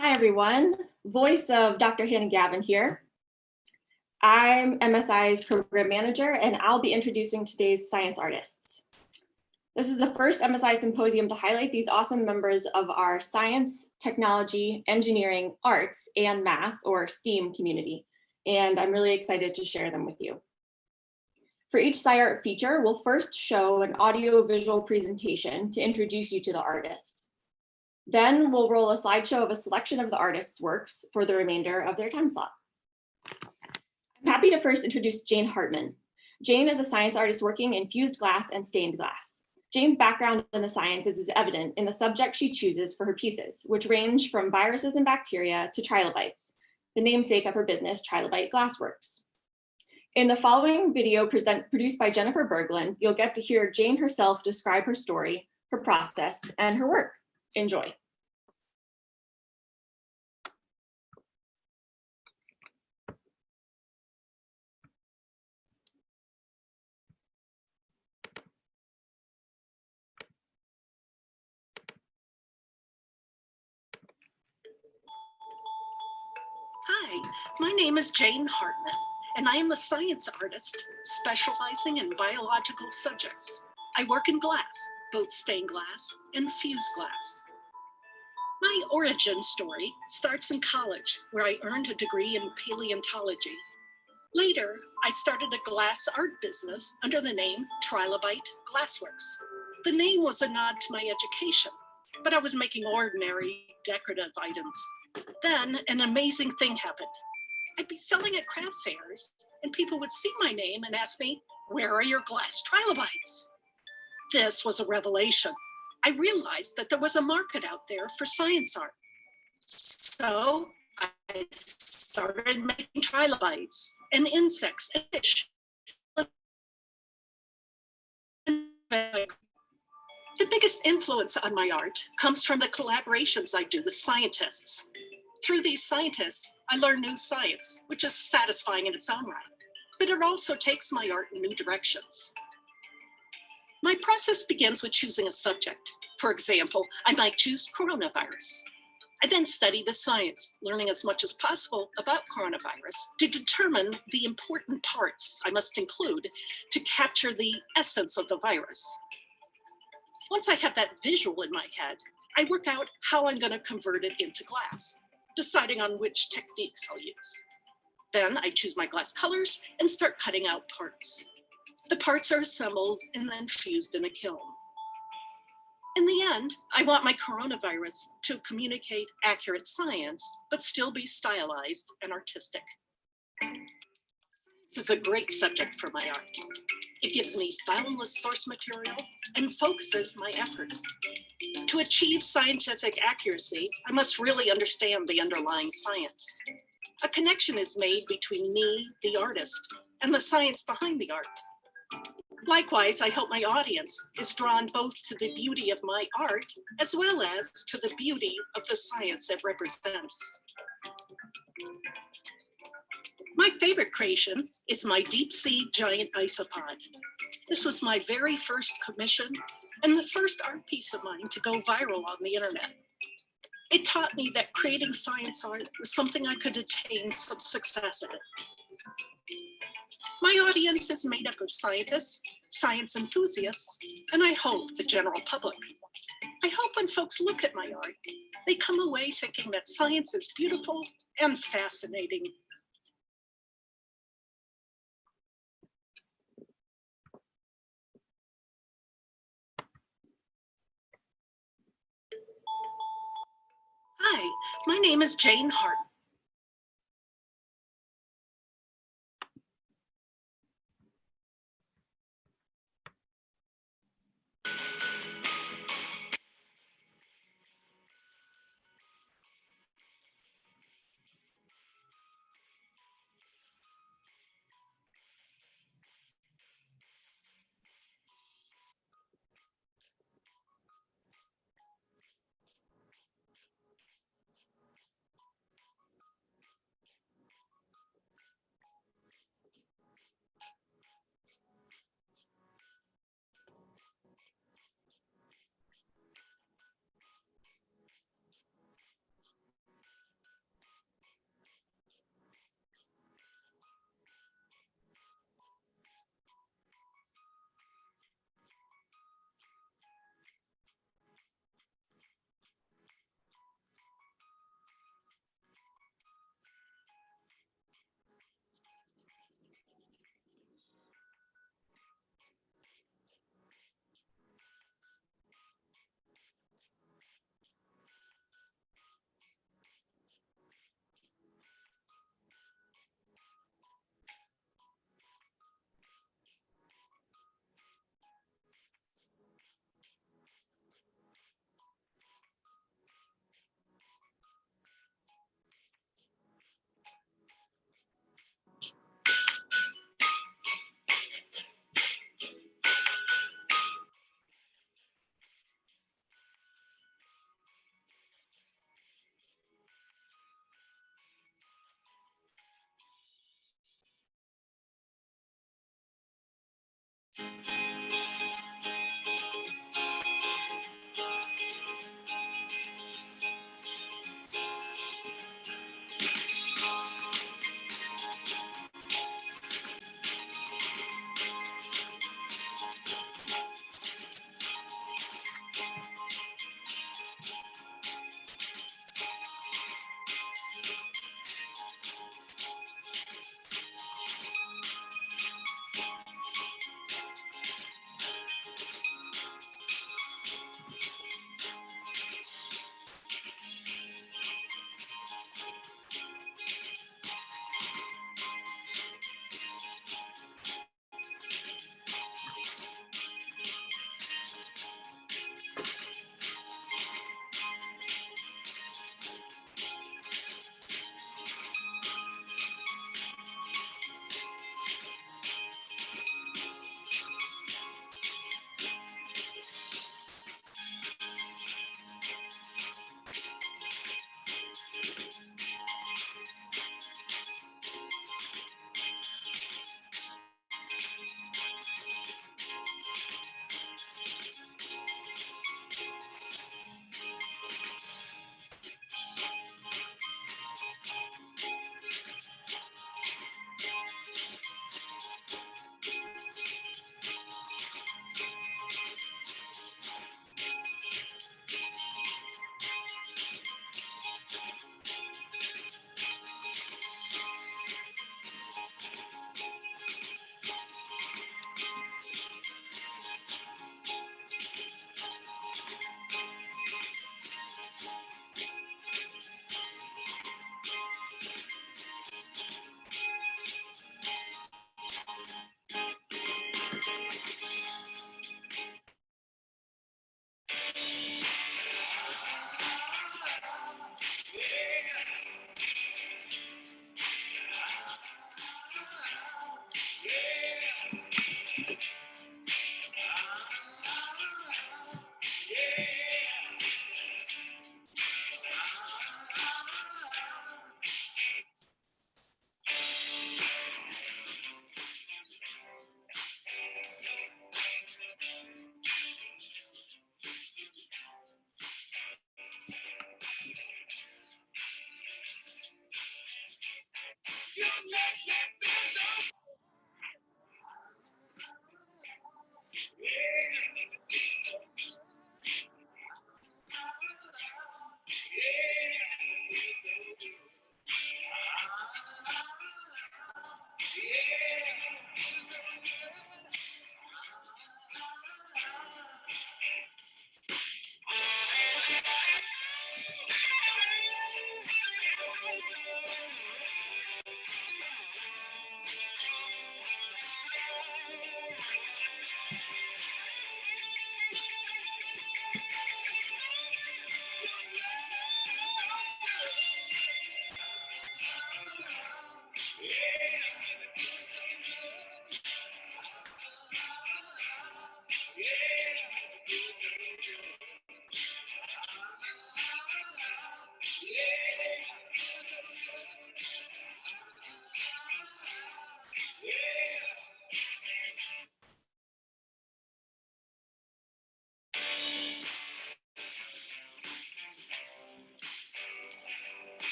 Hi, everyone. Voice of Dr. Hannah Gavin here. I'm MSI's program manager, and I'll be introducing today's science artists. This is the first MSI Symposium to highlight these awesome members of our science, technology, engineering, arts, and math, or STEAM community, and I'm really excited to share them with you. For each SciArt feature, we'll first show an audio-visual presentation to introduce you to the artist. Then we'll roll a slideshow of a selection of the artist's works for the remainder of their time slot. I'm happy to first introduce Jane Hartman. Jane is a science artist working in fused glass and stained glass. Jane's background in the sciences is evident in the subject she chooses for her pieces, which range from viruses and bacteria to trilobites, the namesake of her business, Trilobite Glassworks. In the following video produced by Jennifer Berglund, you'll get to hear Jane herself describe her story, her process, and her work. Enjoy. Hi, my name is Jane Hartman, and I am a science artist specializing in biological subjects. I work in glass, both stained glass and fused glass. My origin story starts in college, where I earned a degree in paleontology. Later, I started a glass art business under the name Trilobite Glassworks. The name was a nod to my education, but I was making ordinary decorative items. Then an amazing thing happened. I'd be selling at craft fairs and people would see my name and ask me, "Where are your glass trilobites?" This was a revelation. I realized that there was a market out there for science art. So I started making trilobites and insects and fish. The biggest influence on my art comes from the collaborations I do with scientists. Through these scientists, I learn new science, which is satisfying in its own right, but it also takes my art in new directions. My process begins with choosing a subject. For example, I might choose coronavirus. I then study the science, learning as much as possible about coronavirus to determine the important parts I must include to capture the essence of the virus. Once I have that visual in my head, I work out how I'm going to convert it into glass, deciding on which techniques I'll use. Then I choose my glass colors and start cutting out parts. The parts are assembled and then fused in a kiln. In the end, I want my coronavirus to communicate accurate science, but still be stylized and artistic. This is a great subject for my art. It gives me boundless source material and focuses my efforts. To achieve scientific accuracy, I must really understand the underlying science. A connection is made between me, the artist, and the science behind the art. Likewise, I hope my audience is drawn both to the beauty of my art as well as to the beauty of the science it represents. My favorite creation is my deep sea giant isopod. This was my very first commission and the first art piece of mine to go viral on the internet. It taught me that creating science art was something I could attain some success at. My audience is made up of scientists, science enthusiasts, and I hope the general public. I hope when folks look at my art, they come away thinking that science is beautiful and fascinating. Hi, my name is Jane Hartman.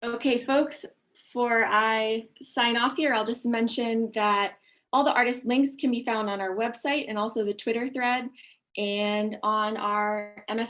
Okay, folks, before I sign off here, I'll just mention that all the artist links can be found on our website and also the Twitter thread and on our MSI